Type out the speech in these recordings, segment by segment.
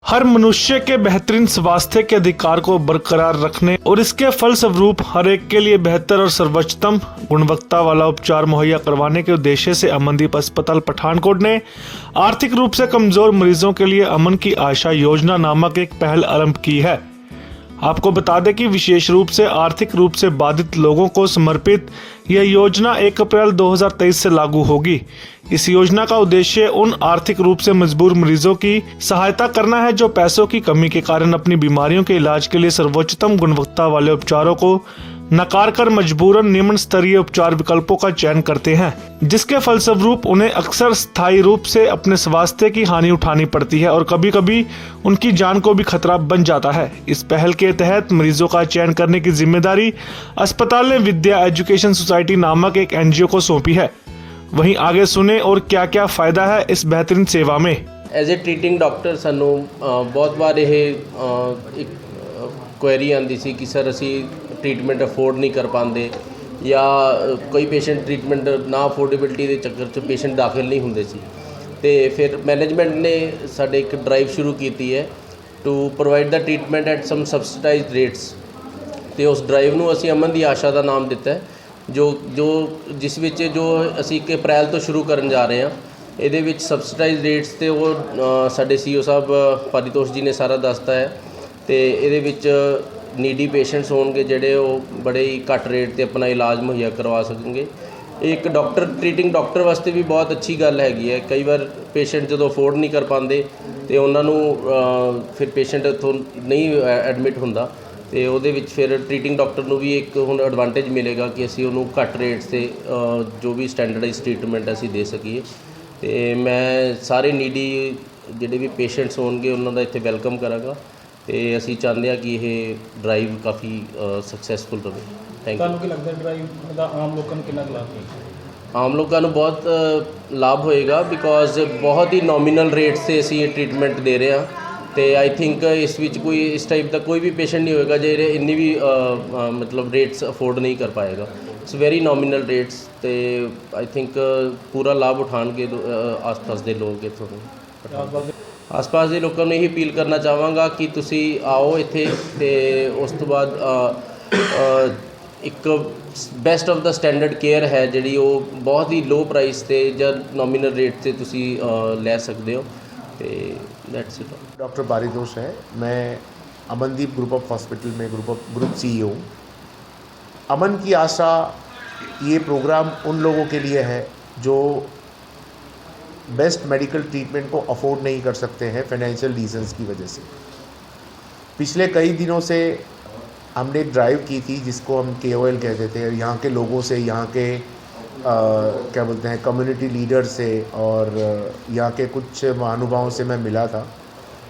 हर मनुष्य के बेहतरीन स्वास्थ्य के अधिकार को बरकरार रखने और इसके फलस्वरूप हर एक के लिए बेहतर और सर्वोच्चतम गुणवत्ता वाला उपचार मुहैया करवाने के उद्देश्य से अमनदीप अस्पताल पठानकोट ने आर्थिक रूप से कमजोर मरीजों के लिए अमन की आशा योजना नामक एक पहल आरंभ की है। आपको बता दें कि विशेष रूप से आर्थिक रूप से बाधित लोगों को समर्पित यह योजना 1 अप्रैल 2023 से लागू होगी। इस योजना का उद्देश्य उन आर्थिक रूप से मजबूर मरीजों की सहायता करना है जो पैसों की कमी के कारण अपनी बीमारियों के इलाज के लिए सर्वोच्चतम गुणवत्ता वाले उपचारों को नकार कर मजबूरन निम्न स्तरीय उपचार विकल्पों का चयन करते हैं, जिसके फलस्वरूप उन्हें अक्सर स्थायी रूप से अपने स्वास्थ्य की हानि उठानी पड़ती है और कभी कभी उनकी जान को भी खतरा बन जाता है। इस पहल के तहत मरीजों का चयन करने की जिम्मेदारी अस्पताल ने विद्या एजुकेशन सोसाइटी नामक एक एनजीओ को सौंपी है। वहीं आगे सुने और क्या क्या फायदा है इस बेहतरीन सेवा में। एज ए ट्रीटिंग डॉक्टर सानू बहुत बार यह एक क्वेरी आती सी कि सर असी ट्रीटमेंट अफोर्ड नहीं कर पाते या कोई पेशेंट ट्रीटमेंट ना अफोर्डेबिलिटी के चक्कर च पेशेंट दाखिल नहीं होंगे सी। तो फिर मैनेजमेंट ने साडे एक ड्राइव शुरू की है to provide the treatment at some subsidised rates. तो उस ड्राइव नूं असी अमन दी आशा का नाम दिता है, जिस विच जो असी 1 अप्रैल तो शुरू करन जा रहे हैं। ਇਹਦੇ ਵਿੱਚ सबसिडाइज रेट्स ਤੇ ਉਹ ਸਾਡੇ सीओ ਸਾਹਿਬ परितोष जी ने सारा दसता है। तो ये नीडी पेशेंट्स होंगे जोड़े बड़े ही घट रेट पर अपना इलाज मुहैया करवा सकेंगे। एक डॉक्टर ट्रीटिंग डॉक्टर वास्ते भी बहुत अच्छी गल हैगी है। कई बार पेशेंट जो अफोर्ड नहीं कर पाते तो उन्होंने फिर पेशेंट इत्थों नहीं एडमिट होंदा, तो वो फिर ट्रीटिंग डॉक्टर को भी एक हुण एडवांटेज मिलेगा कि असी उन्होंने घट रेट से जो भी स्टैंडर्डाइज ट्रीटमेंट असी दे सकीए। तो मैं सारे नीडी जोड़े भी पेशेंट्स होंगे उन्होंने इत्थे वैलकम कराँगा। तो असी चाहते हैं कि यह ड्राइव काफ़ी सक्सैसफुल रहे। Thank you. लगता है ड्राइव का आम लोगों को कितना लाभ होगा? आम लोगों को बहुत लाभ होएगा बिकॉज बहुत ही नॉमिनल रेट से असी ये ट्रीटमेंट दे रहे हैं। तो आई थिंक इस विच कोई इस टाइप का कोई भी पेशेंट नहीं होएगा जो इन्नी भी मतलब रेट्स अफोर्ड नहीं कर पाएगा। It's very nominal rates. तो आई थिंक पूरा लाभ उठाएंगे आस पास के लोग इतों। आस पास के लोगों ने यही अपील करना चाहवागा कि तुसी आओ इत्थे ते उस तो बाद एक best of the standard care है जी वो बहुत ही लो प्राइस से या नॉमिनल रेट से तुसी ले सकते हो। तो दैट्स इट। डॉक्टर परितोष है, मैं अमनदीप ग्रुप ऑफ हॉस्पिटल में ग्रुप सीईओ हूँ। अमन की आशा ये प्रोग्राम उन लोगों के लिए है जो बेस्ट मेडिकल ट्रीटमेंट को अफोर्ड नहीं कर सकते हैं फाइनेंशियल रीजंस की वजह से। पिछले कई दिनों से हमने एक ड्राइव की थी जिसको हम KOL कहते थे। यहाँ के लोगों से, यहाँ के क्या बोलते हैं कम्युनिटी लीडर से और यहाँ के कुछ महानुभावों से मैं मिला था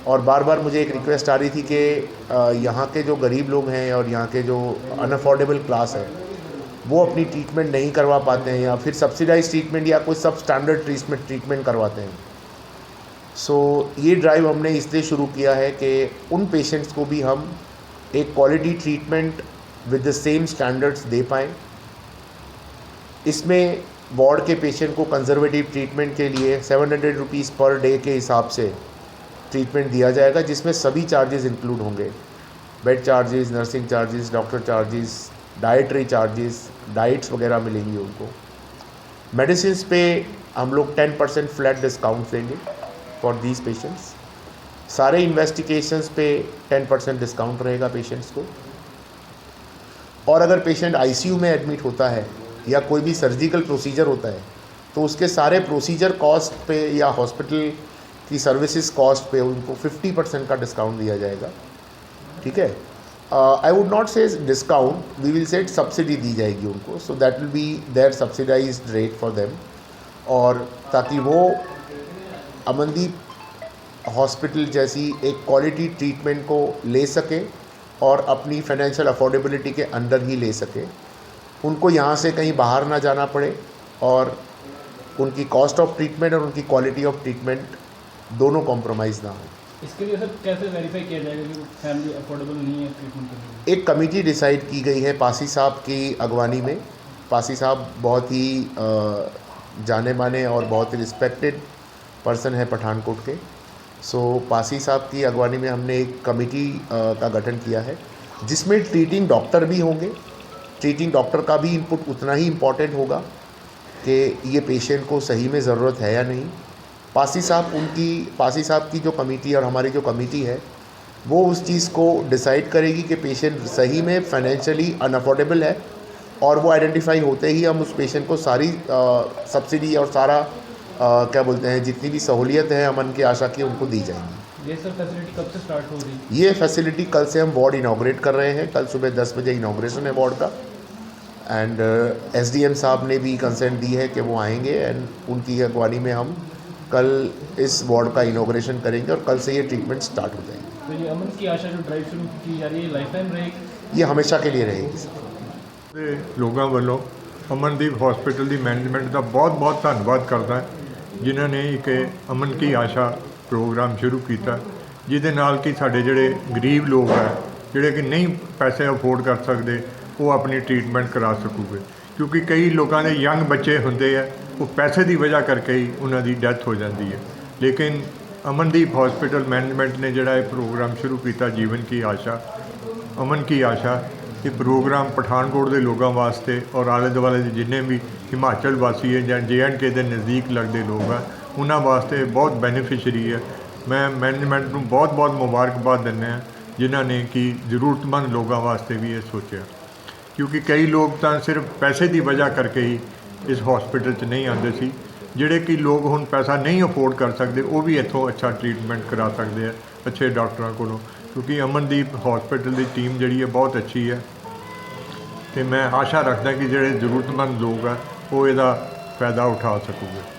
और बार बार मुझे एक रिक्वेस्ट आ रही थी कि यहाँ के जो गरीब लोग हैं और यहाँ के जो अनअफोर्डेबल क्लास है वो अपनी ट्रीटमेंट नहीं करवा पाते हैं या फिर सब्सिडाइज ट्रीटमेंट या कोई सब स्टैंडर्ड ट्रीटमेंट करवाते हैं। सो ये ड्राइव हमने इसलिए शुरू किया है कि उन पेशेंट्स को भी हम एक quality treatment with the same standards दे पाएँ। इसमें वार्ड के पेशेंट को कंजर्वेटिव ट्रीटमेंट के लिए 700 रुपीज़ पर डे के हिसाब से ट्रीटमेंट दिया जाएगा, जिसमें सभी चार्जेस इंक्लूड होंगे। Bed charges, nursing charges, doctor charges, dietary charges, diets वगैरह मिलेंगी उनको। मेडिसिन पे हम लोग 10% फ्लैट डिस्काउंट देंगे फॉर दीज पेशेंट्स। सारे इन्वेस्टिगेशंस पे 10% डिस्काउंट रहेगा पेशेंट्स को। और अगर पेशेंट ICU में एडमिट होता है या कोई भी सर्जिकल प्रोसीजर होता है तो उसके सारे प्रोसीजर कॉस्ट पे या हॉस्पिटल की सर्विसेज कॉस्ट पे उनको 50% का डिस्काउंट दिया जाएगा। ठीक है, I would not say discount, we will say subsidy दी जाएगी उनको। So that will be their subsidised rate for them, और ताकि वो अमनदीप हॉस्पिटल जैसी एक क्वालिटी ट्रीटमेंट को ले सके और अपनी फाइनेंशियल अफोर्डेबिलिटी के अंदर ही ले सके। उनको यहाँ से कहीं बाहर ना जाना पड़े और उनकी कॉस्ट ऑफ ट्रीटमेंट और उनकी क्वालिटी ऑफ ट्रीटमेंट दोनों कॉम्प्रोमाइज़ ना हो। इसके लिए सर कैसे वेरीफाई किया जाएगा कि फैमिली अफोर्डेबल नहीं है ट्रीटमेंट के लिए? एक कमेटी डिसाइड की गई है पासी साहब की अगवानी में। पासी साहब बहुत ही जाने माने और बहुत ही रिस्पेक्टेड पर्सन है पठानकोट के। सो पासी साहब की अगवानी में हमने एक कमेटी का गठन किया है जिसमें ट्रीटिंग डॉक्टर भी होंगे। ट्रीटिंग डॉक्टर का भी इनपुट उतना ही इम्पॉर्टेंट होगा कि ये पेशेंट को सही में ज़रूरत है या नहीं। पासी साहब की जो कमेटी और हमारी जो कमेटी है वो उस चीज़ को डिसाइड करेगी कि पेशेंट सही में फाइनेंशियली अनअफोर्डेबल है, और वो आइडेंटिफाई होते ही हम उस पेशेंट को सारी सब्सिडी और सारा क्या बोलते हैं जितनी भी सहूलियत है अमन की आशा की उनको दी जाएंगी। ये सब फैसिलिटी कब से स्टार्ट हो रही है? ये फैसिलिटी कल से हम वार्ड इनाग्रेट कर रहे हैं। कल सुबह 10 बजे इनाग्रेशन है वार्ड का, एंड एसडीएम साहब ने भी कंसेंट दी है कि वो आएंगे, एंड उनकी अगवानी में हम कल इस वार्ड का इनाग्रेशन करेंगे और कल से ये ट्रीटमेंट स्टार्ट हो जाएंगे। तो ये अमन की आशा जो ड्राइव शुरू की जा रही है लाइफ टाइम रहेगी? ये हमेशा के लिए रहेगी। ਦੇ ਲੋਕਾਂ ਵੱਲੋਂ ਅਮਨਦੀਪ ਹਸਪੀਟਲ ਦੀ ਮੈਨੇਜਮੈਂਟ ਦਾ ਬਹੁਤ-ਬਹੁਤ ਧੰਨਵਾਦ ਕਰਦਾ ਜਿਨ੍ਹਾਂ ਨੇ ਇੱਕ ਅਮਨ ਕੀ ਆਸ਼ਾ ਪ੍ਰੋਗਰਾਮ ਸ਼ੁਰੂ ਕੀਤਾ, ਜਿਹਦੇ ਨਾਲ ਕਿ ਸਾਡੇ ਜਿਹੜੇ ਗਰੀਬ ਲੋਕ ਹੈ ਜਿਹੜੇ ਕਿ ਨਹੀਂ ਪੈਸੇ ਅਫੋਰਡ ਕਰ ਸਕਦੇ ਉਹ ਆਪਣੀ ਟ੍ਰੀਟਮੈਂਟ ਕਰਾ ਸਕੂਗੇ, ਕਿਉਂਕਿ ਕਈ ਲੋਕਾਂ ਦੇ ਯੰਗ ਬੱਚੇ ਹੁੰਦੇ ਆ ਉਹ ਪੈਸੇ ਦੀ ਵਜ੍ਹਾ ਕਰਕੇ ਹੀ ਉਹਨਾਂ ਦੀ ਡੈਥ ਹੋ ਜਾਂਦੀ ਹੈ। ਲੇਕਿਨ ਅਮਨਦੀਪ ਹਸਪੀਟਲ ਮੈਨੇਜਮੈਂਟ ਨੇ ਜਿਹੜਾ ਇਹ ਪ੍ਰੋਗਰਾਮ ਸ਼ੁਰੂ ਕੀਤਾ ਜੀਵਨ ਕੀ ਆਸ਼ਾ ਅਮਨ ਕੀ ਆਸ਼ਾ, ਇਹ ਪ੍ਰੋਗਰਾਮ ਪਠਾਨਕੋਟ ਦੇ ਲੋਕਾਂ ਵਾਸਤੇ ਔਰ ਆਲੇ ਦੁਆਲੇ ਦੇ ਜਿੰਨੇ ਵੀ ਹਿਮਾਚਲ ਵਾਸੀ ਹੈ ਜਾਂ JNK ਦੇ ਨਜ਼ਦੀਕ ਲੱਗਦੇ ਲੋਕ ਆ ਉਹਨਾਂ ਵਾਸਤੇ ਬਹੁਤ ਬੈਨੀਫਿਸ਼ਰੀ ਹੈ। ਮੈਂ ਮੈਨੇਜਮੈਂਟ ਨੂੰ ਬਹੁਤ ਮੁਬਾਰਕਬਾਦ ਦਿੰਦਾ ਜਿਨ੍ਹਾਂ ਨੇ ਕਿ ਜ਼ਰੂਰਤਮੰਦ ਲੋਕਾਂ ਵਾਸਤੇ ਵੀ ਇਹ ਸੋਚਿਆ, ਕਿਉਂਕਿ ਕਈ ਲੋਕ ਤਾਂ ਸਿਰਫ ਪੈਸੇ ਦੀ ਵਜ੍ਹਾ ਕਰਕੇ ਹੀ ਇਸ ਹਸਪੀਟਲ 'ਚ ਨਹੀਂ ਆਉਂਦੇ ਸੀ। ਜਿਹੜੇ ਕਿ ਲੋਕ ਹੁਣ ਪੈਸਾ ਨਹੀਂ ਅਫੋਰਡ ਕਰ ਸਕਦੇ ਉਹ ਵੀ ਇੱਥੋਂ ਅੱਛਾ ਟ੍ਰੀਟਮੈਂਟ ਕਰਾ ਸਕਦੇ ਆ ਅੱਛੇ ਡਾਕਟਰਾਂ ਕੋਲੋਂ, ਕਿਉਂਕਿ ਅਮਨਦੀਪ ਹਸਪੀਟਲ ਦੀ ਟੀਮ ਜਿਹੜੀ ਹੈ ਬਹੁਤ ਅੱਛੀ ਹੈ ਅਤੇ ਮੈਂ ਆਸ਼ਾ ਰੱਖਦਾ ਕਿ ਜਿਹੜੇ ਜ਼ਰੂਰਤਮੰਦ ਲੋਕ ਆ ਉਹ ਇਹਦਾ ਫਾਇਦਾ ਉਠਾ ਸਕੂਗੇ।